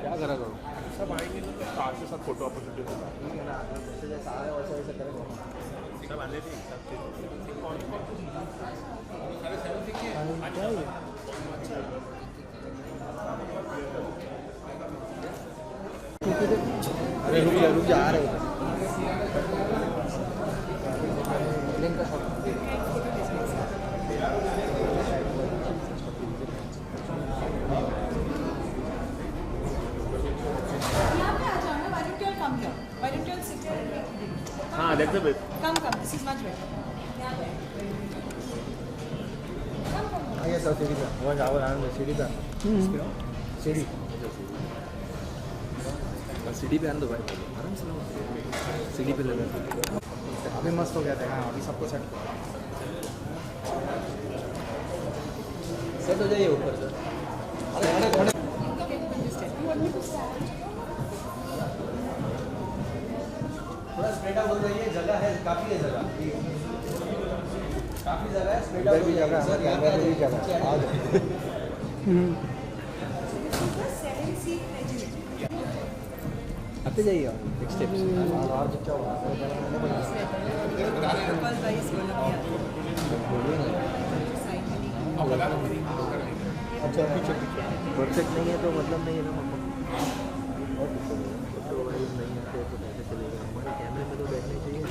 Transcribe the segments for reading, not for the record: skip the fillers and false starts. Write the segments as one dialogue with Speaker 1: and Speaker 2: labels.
Speaker 1: क्या करा करो सब आएंगे तो कार के साथ फोटो अपॉर्चुनिटी होगा ठीक है ना जैसे जैसे आ रहे वैसे वैसे करेंगे सब आने थे सब सारे सेल्फी के अरे रुक जा आ रहे लिंक का शॉट हाँ देखते हैं
Speaker 2: Come, this is much better.
Speaker 1: आइए सर सीढ़ी पे वो जाओ आराम से सीढ़ी पे सीढ़ी सीढ़ी पे आने दो भाई आराम से सीढ़ी पे ले लो अभी मस्त हो गया था हाँ अभी सबको सेट हो जाइए ऊपर से अरे खड़े थोड़ा स्प्रेड आउट हो जाइए जगह है काफ़ी है जगह है स्प्रेड आउट भी जगह है कैमरा भी जगह आ जाओ आते जाइए एक स्टेप और बच्चा होगा अच्छा पीछे परफेक्ट नहीं है तो मतलब नहीं है ना कैमरे में तो बैठने चाहिए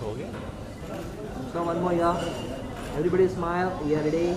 Speaker 1: हो गया so one more yeah everybody smile we are ready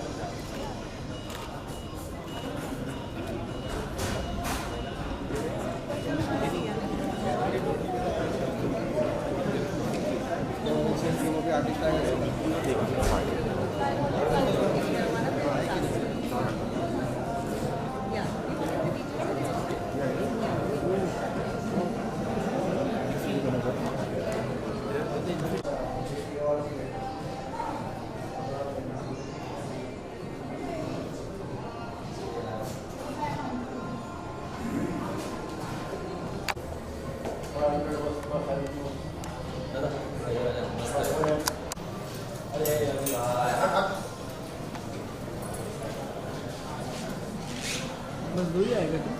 Speaker 1: बस दो ही आएगा क्या?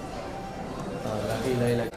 Speaker 1: हाँ लगी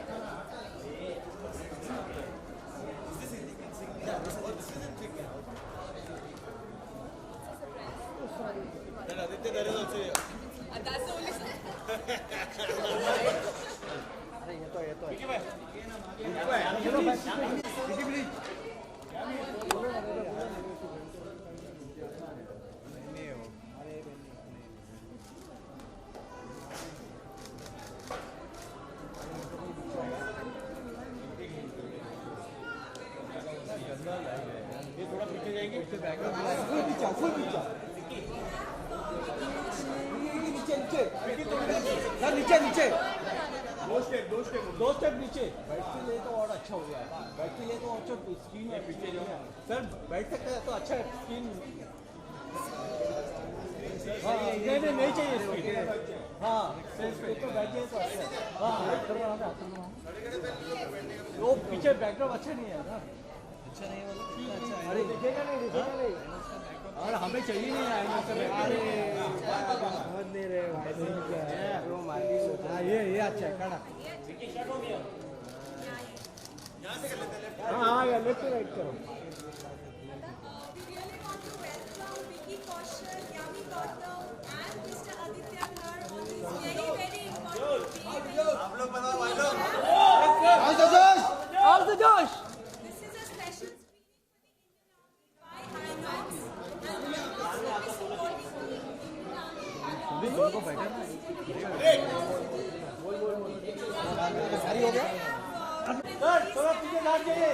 Speaker 1: नीचे दो स्टेप नीचे बैठ के ले तो और अच्छा हो गया बैठ के ले तो अच्छा स्क्रीन है पीछे जो है सर बैठ सकते हैं तो अच्छा स्क्रीन नहीं चाहिए हाँ तो बैठ जाए तो अच्छा हाँ वो पीछे बैकग्राउंड अच्छा नहीं है ना अच्छा नहीं है अरे दिखेगा नहीं और हमें चाहिए नहीं आएगा अरे समझ नहीं रहे भाई क्या है वो माली ये अच्छा है खड़ा हाँ लेफ्ट राइट करो आप लोग बताओ भाई लोग ऑल द जोश सारी हो गया थोड़ा पीछे हट जाइए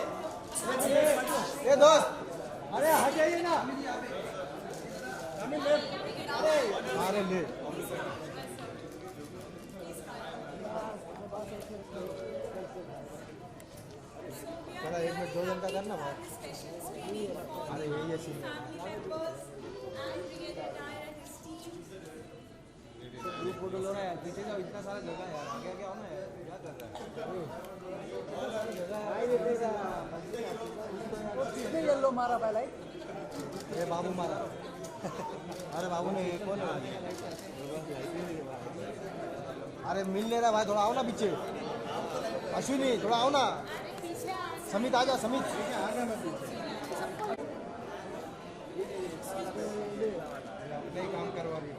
Speaker 1: ये दोस्त अरे हट जाइए ना अरे ले चला 1 मिनट 2 जन का करना भाई अरे यही सीन ग्रुप फोटो लो रहा है पीछे का इतना सारा जगह है यार आगे क्या होना है क्या कर रहा है ये बाबू मारा
Speaker 2: अरे बाबू ने कौन है? अरे मिल नहीं रहा भाई, थोड़ा आओ ना पीछे। अश्विनी थोड़ा आओ ना। समित आ जा, समित आ गया मैं पीछे। नहीं काम करवा रही है।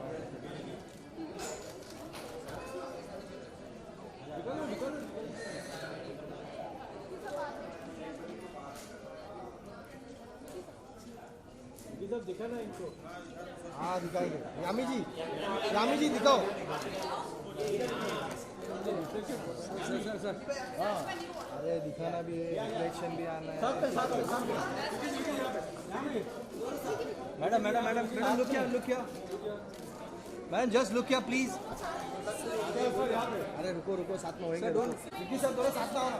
Speaker 1: दिखा ना इनको।
Speaker 2: हाँ दिखाएंगे। यामी जी दिखाओ।
Speaker 1: सर हाँ,
Speaker 2: अरे दिखाना भी है, रिफ्लेक्शन भी आना है। मैडम लुक किया मैडम, जस्ट लुक किया प्लीज। अरे रुको साथ में होएंगे। विक्की सर थोड़ा साथ में आओ ना।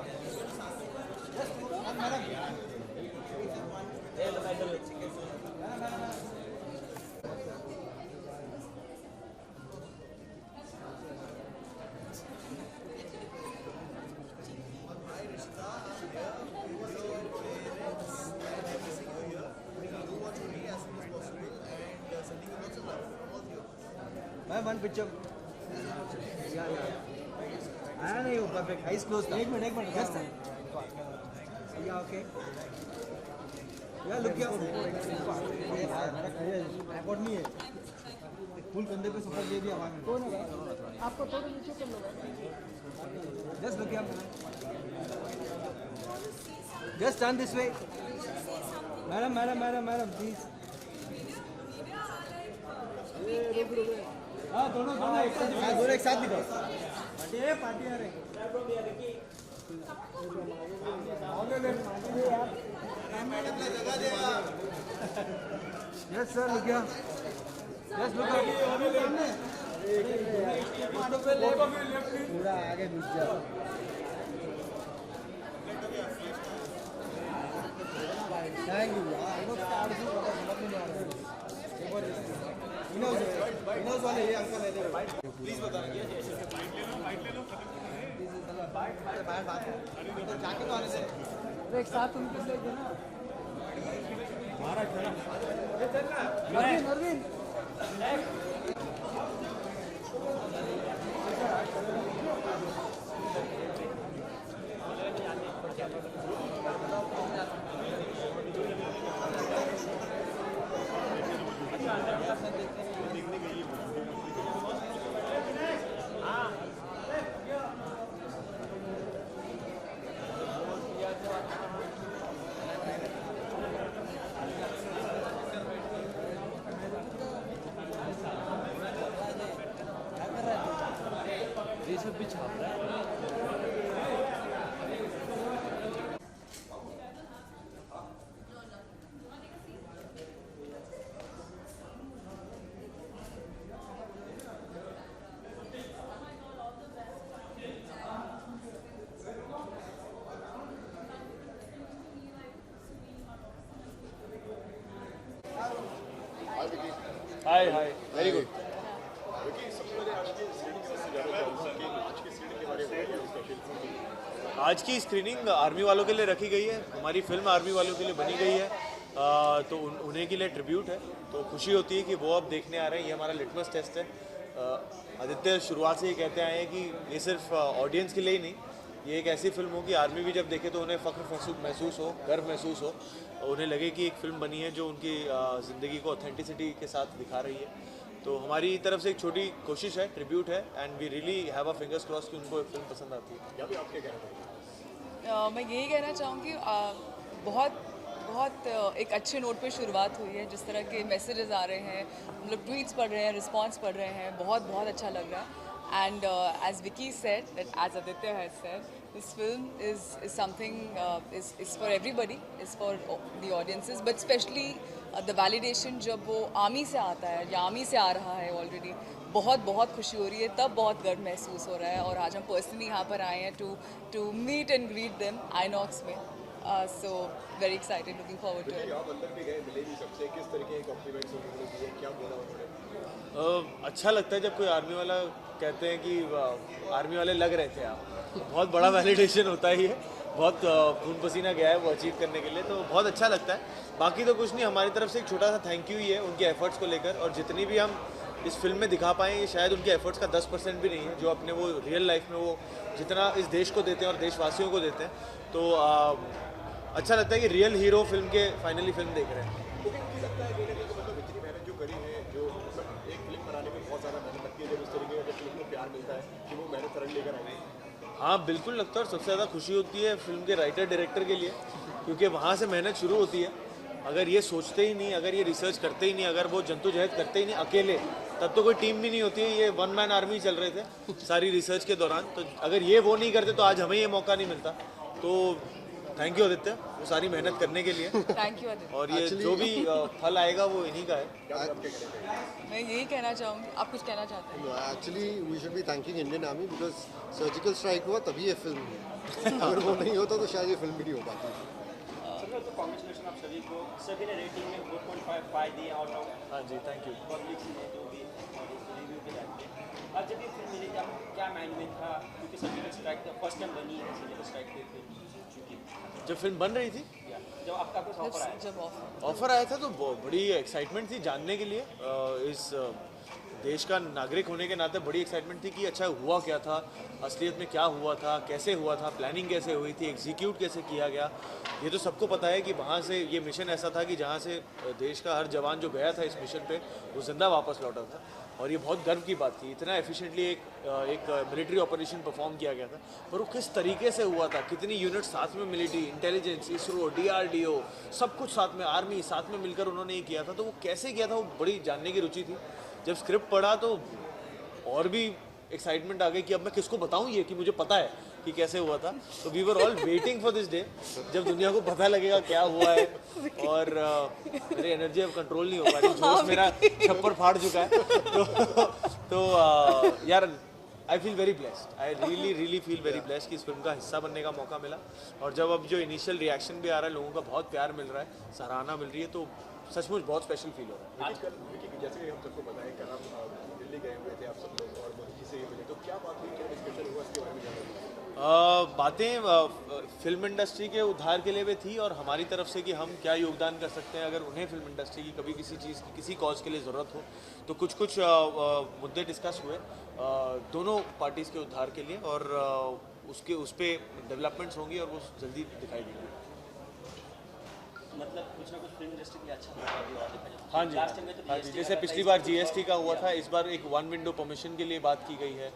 Speaker 2: मैडम मैं वन पिक्चर आया नहीं हो। Perfect, eyes close. एक मिनट जस्ट या ओके या लुक किया। रिकॉर्ड नहीं है, फुल कंधे पे सफर दे दिया। कौन है आपको? थोड़ा नीचे कर लो। जस्ट लुक किया। Just turn this way. Madam please.
Speaker 1: हाँ दोनों
Speaker 2: एक साथ दिखाओ।
Speaker 1: पार्टी आ रही।
Speaker 2: यस सर लुक किया। जस्ट लुक पूरा आगे घुस जाओ। Thank you. इनोज वाले ये अंकल है। प्लीज बता रहे बात जाके तो आने से
Speaker 1: एक साथ उनको ले देना। महाराज नरवीन ये सब भी छाप रहा है।
Speaker 3: Hi very good. आज की स्क्रीनिंग आर्मी वालों के लिए रखी गई है। हमारी फिल्म आर्मी वालों के लिए बनी गई है, तो उन्हें के लिए ट्रिब्यूट है। तो खुशी होती है कि वो अब देखने आ रहे हैं। ये हमारा लिटमस टेस्ट है। आदित्य शुरुआत से ये कहते आए हैं कि ये सिर्फ ऑडियंस के लिए ही नहीं, ये एक ऐसी फिल्म हो कि आर्मी भी जब देखे तो उन्हें फ़ख्र महसूस हो, गर्व महसूस हो, उन्हें लगे कि एक फ़िल्म बनी है जो उनकी ज़िंदगी को ऑथेंटिसिटी के साथ दिखा रही है। तो हमारी तरफ से एक छोटी कोशिश है, ट्रिब्यूट है, and we really have a fingers cross कि उनको फिल्म पसंद आती है। या भी आप क्या कहना चाहेंगे?
Speaker 4: मैं यही कहना चाहूँगी, बहुत एक अच्छे नोट पे शुरुआत हुई है। जिस तरह के मैसेजेस आ रहे हैं, हम लोग ट्वीट्स पढ़ रहे हैं, रिस्पांस पढ़ रहे हैं, बहुत अच्छा लग रहा है। And as Vicky said, that as Aditya has said, this film is something is for everybody, is for the audiences, but especially the validation जब वो आर्मी से आता है या आर्मी से आ रहा है ऑलरेडी, बहुत खुशी हो रही है, तब बहुत गर्व महसूस हो रहा है। और आज हम पर्सनली यहाँ पर आए हैं to meet and greet them INOX में। So very excited, looking forward to it.
Speaker 5: आप अंदर भी गए, मिले भी सबसे, किस तरह के कॉम्प्लीमेंट्स उन्होंने दिए, क्या बोला उन्होंने?
Speaker 3: अच्छा लगता है जब कोई आर्मी वाला कहते हैं कि आर्मी वाले लग रहे थे आप, बहुत बड़ा वैलिडेशन होता है ये, बहुत खून पसीना गया है वो अचीव करने के लिए, तो बहुत अच्छा लगता है। बाकी तो कुछ नहीं, हमारी तरफ से एक छोटा सा थैंक यू ही है उनके एफर्ट्स को लेकर, और जितनी भी हम इस फिल्म में दिखा पाए ये शायद उनके एफर्ट्स का 10% भी नहीं है, जो अपने वो रियल लाइफ में वो जितना इस देश को देते हैं और देशवासियों को देते हैं। तो अच्छा लगता है कि रियल हीरो फिल्म के फाइनली फिल्म देख रहे हैं।
Speaker 5: लेकिन मुझे लगता है कि मतलब इतनी मेहनत जो करी है, जो मतलब एक फिल्म बनाने में बहुत ज़्यादा मेहनत लगती है, जब इस तरीके का फिल्म को प्यार मिलता है कि वो मेहनत रंग लेकर आए।
Speaker 3: हाँ बिल्कुल लगता है, और सबसे ज़्यादा खुशी होती है फिल्म के राइटर डायरेक्टर के लिए, क्योंकि वहाँ से मेहनत शुरू होती है। अगर ये सोचते ही नहीं, अगर ये रिसर्च करते ही नहीं, अगर वो जद्दोजहद करते ही नहीं अकेले, तब तो कोई टीम भी नहीं होती है। ये वन मैन आर्मी चल रहे थे सारी रिसर्च के दौरान, तो अगर ये वो नहीं करते तो आज हमें ये मौका नहीं मिलता। तो थैंक यू आदित्य वो सारी मेहनत करने के लिए,
Speaker 4: Thank you, Aditya.
Speaker 3: और ये जो भी फल आएगा वो इन्हीं का है।
Speaker 4: मैं यही कहना चाहूँगी, आप कुछ कहना चाहते हैं?
Speaker 6: Actually we should be thanking Indian army because surgical strike हुआ तभी ये फिल्म हुई। अगर वो नहीं होता तो शायद ये फिल्म भी नहीं हो पाती।
Speaker 7: तो कॉन्ग्रेचुलेशन आप सभी को, सभी ने रेटिंग में 4.5 दिए आउट ऑफ।
Speaker 3: हाँ जी थैंक यू।
Speaker 7: पब्लिक ने जो भी रिव्यू के टाइम पे, अब जब ये फिल्म मिली जब क्या माइंड में था, क्योंकि सर्जिकल स्ट्राइक का फर्स्ट टाइम बनी है, सर्जिकल स्ट्राइक पे फिल्म चुकी,
Speaker 3: जब फिल्म बन रही थी,
Speaker 7: जब आपका कुछ ऑफर आया,
Speaker 4: जब ऑफर
Speaker 3: ऑफर आया था तो बड़ी एक्साइटमेंट थी जानने के लिए। इस देश का नागरिक होने के नाते बड़ी एक्साइटमेंट थी कि अच्छा हुआ क्या था, असलियत में क्या हुआ था, कैसे हुआ था, प्लानिंग कैसे हुई थी, एग्जीक्यूट कैसे किया गया। ये तो सबको पता है कि वहाँ से ये मिशन ऐसा था कि जहाँ से देश का हर जवान जो गया था इस मिशन पे वो जिंदा वापस लौटा था, और ये बहुत गर्व की बात थी। इतना एफिशिएंटली एक मिलिट्री ऑपरेशन परफॉर्म किया गया था, पर वो किस तरीके से हुआ था, कितनी यूनिट साथ में, मिलिट्री इंटेलिजेंस, इसरो, DRDO, सब कुछ साथ में, आर्मी साथ में मिलकर उन्होंने ये किया था, तो वो कैसे किया था वो बड़ी जानने की रुचि थी। जब स्क्रिप्ट पढ़ा तो और भी एक्साइटमेंट आ गई कि अब मैं किसको बताऊं ये कि मुझे पता है कि कैसे हुआ था। तो we were all waiting for this day जब दुनिया को पता लगेगा क्या हुआ है, और मेरी एनर्जी अब कंट्रोल नहीं हो पा रही, जोश मेरा छप्पर फाड़ चुका है। तो यार आई feel very blessed, I really feel very blessed कि इस फिल्म का हिस्सा बनने का मौका मिला, और जब अब जो इनिशियल रिएक्शन भी आ रहा है, लोगों का बहुत प्यार मिल रहा है, सराहना मिल रही है, तो सचमुच बहुत स्पेशल फील हो रहा है।
Speaker 5: आजकल जैसे कि हम सबको पता है कि आप दिल्ली गए हुए थे आप सब लोग, और मोदी जी से मिले, तो क्या बात हुई, क्या डिस्कशन हुआ इसके बारे में जानना?
Speaker 3: बातें फिल्म इंडस्ट्री के उद्धार के लिए भी थी, और हमारी तरफ से कि हम क्या योगदान कर सकते हैं अगर उन्हें फिल्म इंडस्ट्री की कभी किसी चीज़ की, किसी कॉज के लिए ज़रूरत हो। तो कुछ मुद्दे डिस्कस हुए दोनों पार्टीज़ के उद्धार के लिए, और उस पर डेवलपमेंट्स होंगी और वो जल्दी दिखाई देंगी।
Speaker 7: मतलब कुछ ना कुछ फिल्म इंडस्ट्री के लिए अच्छा होगा अभी और देखा जाए।
Speaker 3: हाँ जी,
Speaker 7: लास्ट टाइम में तो
Speaker 3: हाँ जी,
Speaker 7: GST
Speaker 3: जैसे
Speaker 7: लगा था,
Speaker 3: पिछली
Speaker 7: इस
Speaker 3: बार
Speaker 7: बार
Speaker 3: GST का हुआ था, इस बार एक 1 विंडो परमिशन के लिए बात की गई है,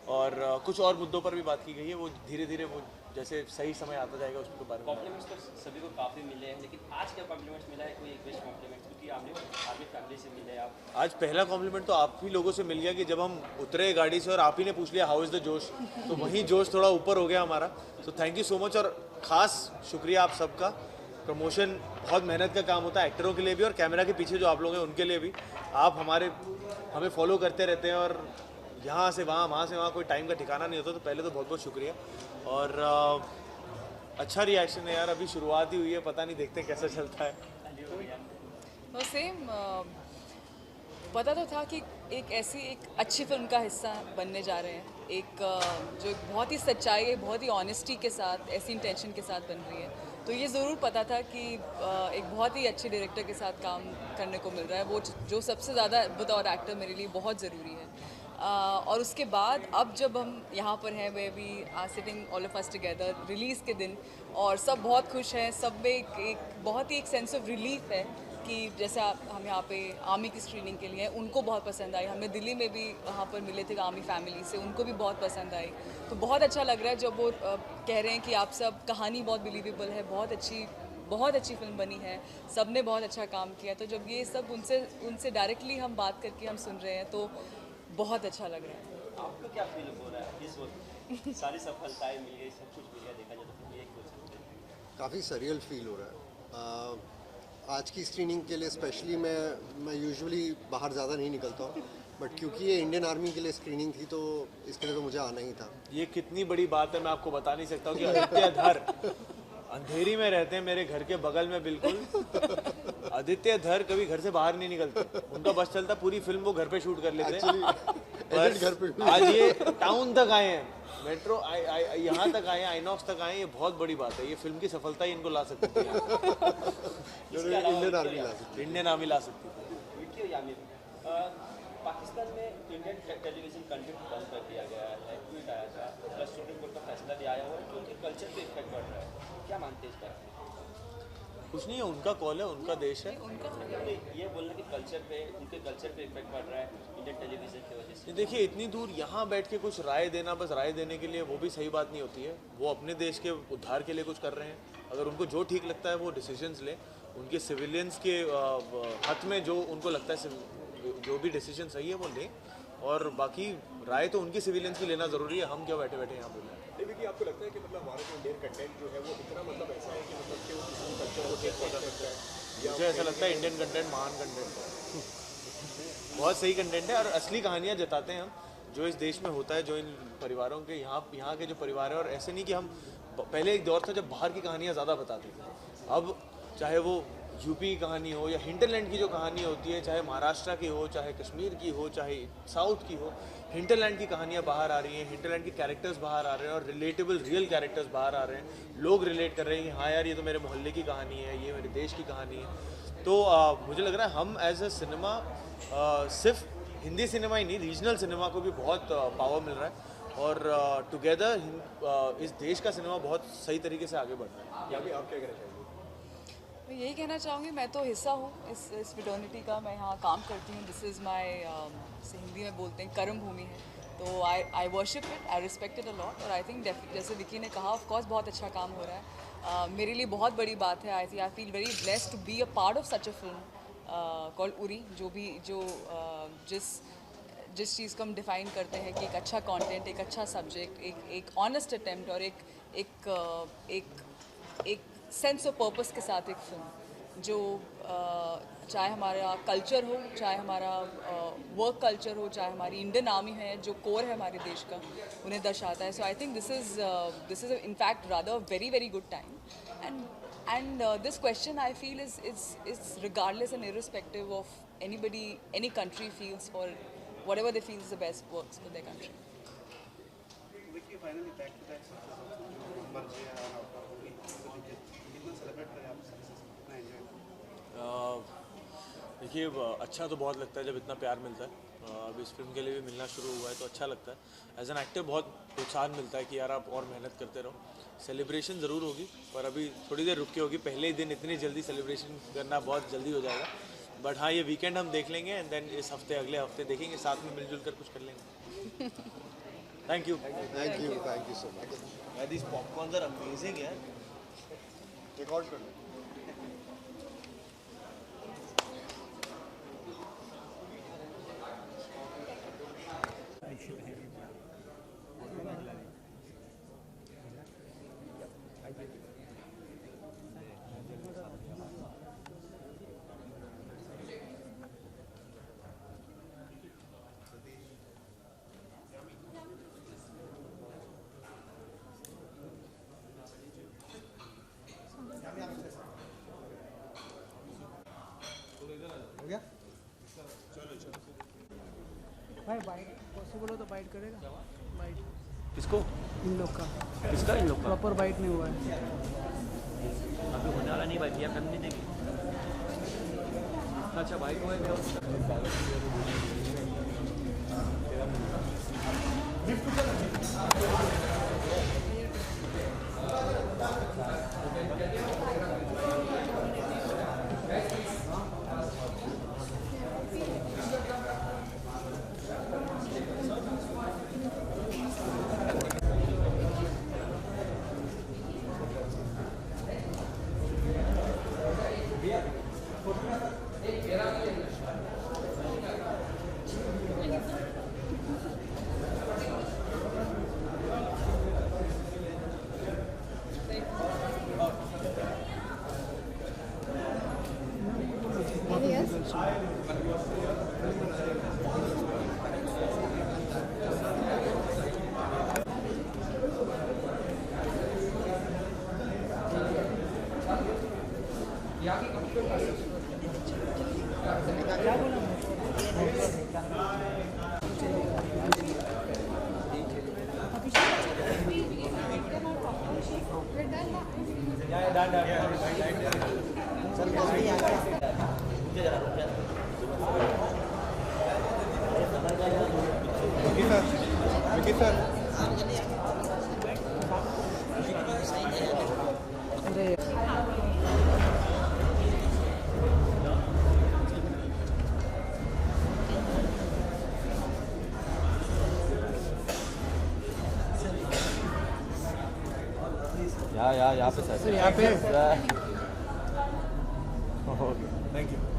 Speaker 3: और कुछ और मुद्दों पर भी बात की गई है। वो धीरे धीरे वो जैसे सही समय आता जाएगा उसके बारे में।
Speaker 7: कॉम्प्लीमेंट्स तो सभी को काफ़ी मिले हैं, लेकिन आज क्या कॉम्प्लीमेंट्स मिला है, कोई एक बेस्ट कॉम्प्लीमेंट, क्योंकि आपने आर्मी फैमिली से मिले आप।
Speaker 3: आज पहला कॉम्प्लीमेंट तो आप ही लोगों से मिल गया कि जब हम उतरे गाड़ी से और आप ही ने पूछ लिया हाउ इज़ द जोश, तो वहीं जोश थोड़ा ऊपर हो गया हमारा। तो थैंक यू सो मच, और ख़ास शुक्रिया आप सबका। प्रमोशन बहुत मेहनत का काम होता है, एक्टरों के लिए भी और कैमरा के पीछे जो आप लोग हैं उनके लिए भी। आप हमें फॉलो करते रहते हैं, और यहाँ से वहाँ से वहाँ कोई टाइम का ठिकाना नहीं होता। तो पहले तो बहुत बहुत शुक्रिया, और अच्छा रिएक्शन है यार, अभी शुरुआत ही हुई है, पता नहीं देखते कैसा चलता है।
Speaker 4: तो सेम पता तो था कि एक अच्छी फिल्म का हिस्सा बनने जा रहे हैं, एक जो बहुत ही सच्चाई है, बहुत ही ऑनेस्टी के साथ, ऐसी इंटेंशन के साथ बन रही है। तो ये ज़रूर पता था कि एक बहुत ही अच्छे डायरेक्टर के साथ काम करने को मिल रहा है, वो जो सबसे ज़्यादा बतौर एक्टर मेरे लिए बहुत ज़रूरी है। और उसके बाद अब जब हम यहाँ पर हैं, we we are sitting all of us together release के दिन, और सब बहुत खुश हैं, सब में एक बहुत ही एक सेंस ऑफ रिलीफ है कि जैसे हम यहाँ पे आर्मी की स्क्रीनिंग के लिए, उनको बहुत पसंद आई। हमें दिल्ली में भी वहाँ पर मिले थे आर्मी फैमिली से, उनको भी बहुत पसंद आई। तो बहुत अच्छा लग रहा है जब वो कह रहे हैं कि आप सब, कहानी बहुत बिलीवेबल है, बहुत अच्छी फिल्म बनी है, सब ने बहुत अच्छा काम किया। तो जब ये सब उनसे डायरेक्टली हम बात करके हम सुन रहे हैं, तो बहुत अच्छा लग रहा है।
Speaker 7: आपको क्या फील हो रहा है इस वक्त? सारी सफलताएं मिल गई, सब कुछ मिल गया, देखा जाए तो फिर एक कुछ
Speaker 6: काफ़ी सरियल फील हो रहा है। आज की स्क्रीनिंग के लिए स्पेशली मैं यूजुअली बाहर ज़्यादा नहीं निकलता हूँ, बट क्योंकि ये इंडियन आर्मी के लिए स्क्रीनिंग थी तो इसके लिए तो मुझे आना ही था।
Speaker 3: ये कितनी बड़ी बात है, मैं आपको बता नहीं सकता हूँ कि आदित्य धर अंधेरी में रहते हैं, मेरे घर के बगल में बिल्कुल। आदित्य धर कभी घर से बाहर नहीं निकलते, उनका बस चलता, पूरी फिल्म वो घर पे शूट कर लेते हैं।
Speaker 6: घर पे
Speaker 3: आज ये टाउन तक आए हैं, मेट्रो यहाँ तक आए हैं, आइनॉक्स तक आए हैं, ये बहुत बड़ी बात है। ये फिल्म की सफलता ही इनको ला सकती है,
Speaker 6: इंडियन आर्मी ला सकती
Speaker 3: इंडियन आर्मी ला सकती है।
Speaker 7: विकी और यामिर, पाकिस्तान में इंडियन टेलीविजन कंटेंट बंद कर दिया गया है, ट्वीट आया था, प्लस सुप्रीम कोर्ट का फैसला भी आया हुआ है जो कि कल्चर पे इफेक्ट पड़ रहा है, क्या मानते हैं इस पर?
Speaker 3: कुछ नहीं है, उनका कॉल है, उनका देश है।
Speaker 7: ये बोलना कि कल्चर पे, उनके कल्चर पे इफेक्ट पड़ रहा है इंडियन टेलीविजन की वजह से।
Speaker 3: देखिए, इतनी दूर यहाँ बैठ के कुछ राय देना, बस राय देने के लिए, वो भी सही बात नहीं होती है। वो अपने देश के उद्धार के लिए कुछ कर रहे हैं, अगर उनको जो ठीक लगता है वो डिसीजंस लें। उनके सिविलियंस के हक में जो उनको लगता है, जो भी डिसीजन सही है वो लें, और बाकी राय तो उनकी सिविलियंस की लेना ज़रूरी है। हम क्या बैठे बैठे यहाँ बोल रहे हैं।
Speaker 5: कि आपको लगता है कि मतलब हमारा जो इंडियन कंटेंट जो है वो इतना मतलब ऐसा है कि मतलब कि वो किसी कल्चर को चेंज कर सकता है?
Speaker 3: मुझे ऐसा लगता है इंडियन कंटेंट महान कंटेंट है, बहुत सही कंटेंट है, और असली कहानियाँ जताते हैं हम, जो इस देश में होता है, जो इन परिवारों के यहाँ के जो परिवार है। और ऐसे नहीं कि हम, पहले एक दौर था जब बाहर की कहानियाँ ज़्यादा बताते थे, अब चाहे वो यूपी की कहानी हो या हिंटरलैंड की जो कहानी होती है, चाहे महाराष्ट्र की हो, चाहे कश्मीर की हो, चाहे साउथ की हो, हिंटरलैंड की कहानियाँ बाहर आ रही हैं, हिंटरलैंड के कैरेक्टर्स बाहर आ रहे हैं, और रिलेटेबल रियल कैरेक्टर्स बाहर आ रहे हैं। लोग रिलेट कर रहे हैं कि हाँ यार, ये तो मेरे मोहल्ले की कहानी है, ये मेरे देश की कहानी है। तो मुझे लग रहा है हम एज अ सिनेमा, सिर्फ हिंदी सिनेमा ही नहीं, रीजनल सिनेमा को भी बहुत पावर मिल रहा है, और टुगेदर इस देश का सिनेमा बहुत सही तरीके से आगे बढ़ रहा है।
Speaker 5: या भी आप क्या कहना चाहेंगे?
Speaker 4: मैं यही कहना चाहूँगी, मैं तो हिस्सा हूँ इस फिटर्निटी का, मैं यहाँ काम करती हूँ। दिस इज़ माई, हिंदी में बोलते हैं कर्म भूमि है, तो आई worship it, I respect it a lot. और आई थिंक जैसे विकी ने कहा, ऑफ कोर्स बहुत अच्छा काम हो रहा है। मेरे लिए बहुत बड़ी बात है। I feel very blessed to be a part of such a film called Uri, जिस चीज़ को हम डिफ़ाइन करते हैं कि एक अच्छा कंटेंट, एक अच्छा सब्जेक्ट, एक ऑनेस्ट अटेम्प्ट, और एक सेंस ऑफ पर्पस के साथ एक फिल्म जो चाहे हमारा कल्चर हो, चाहे हमारा वर्क कल्चर हो, चाहे हमारी इंडियन आर्मी है जो कोर है हमारे देश का, उन्हें दर्शाता है। So I think this is in fact rather very very good time, and this question I feel is regardless and irrespective of any country feels for whatever they feel is the best works for their country.
Speaker 8: Vicky, finally back to that success कितना celebrate करें आप success, कितना enjoy?
Speaker 3: देखिए, अच्छा तो बहुत लगता है जब इतना प्यार मिलता है। अब इस फिल्म के लिए भी मिलना शुरू हुआ है तो अच्छा लगता है। एज एन एक्टर बहुत प्रोत्साहन मिलता है कि यार आप और मेहनत करते रहो। सेलिब्रेशन ज़रूर होगी, पर अभी थोड़ी देर रुक के होगी। पहले ही दिन इतनी जल्दी सेलिब्रेशन करना बहुत जल्दी हो जाएगा, बट हाँ, ये वीकेंड हम देख लेंगे, एंड देन इस हफ्ते अगले हफ्ते देखेंगे, साथ में मिलजुल कर कुछ कर लेंगे। Thank you
Speaker 6: so much.
Speaker 3: This popcorns are amazing यार।
Speaker 6: रिकॉर्ड कर लो।
Speaker 2: हो गया?
Speaker 1: भाई बाइट पॉसिबल हो तो बाइट करेगा? बाइट
Speaker 3: किसको?
Speaker 1: इन लोग का
Speaker 3: किसका? इन लोग का
Speaker 1: प्रॉपर बाइट नहीं हुआ है
Speaker 7: अभी होने वाला नहीं भाई, भैया करने नहीं देंगे। अच्छा भाई को
Speaker 2: विकी सर
Speaker 1: यहाँ पे सर यहाँ पे
Speaker 2: थैंक यू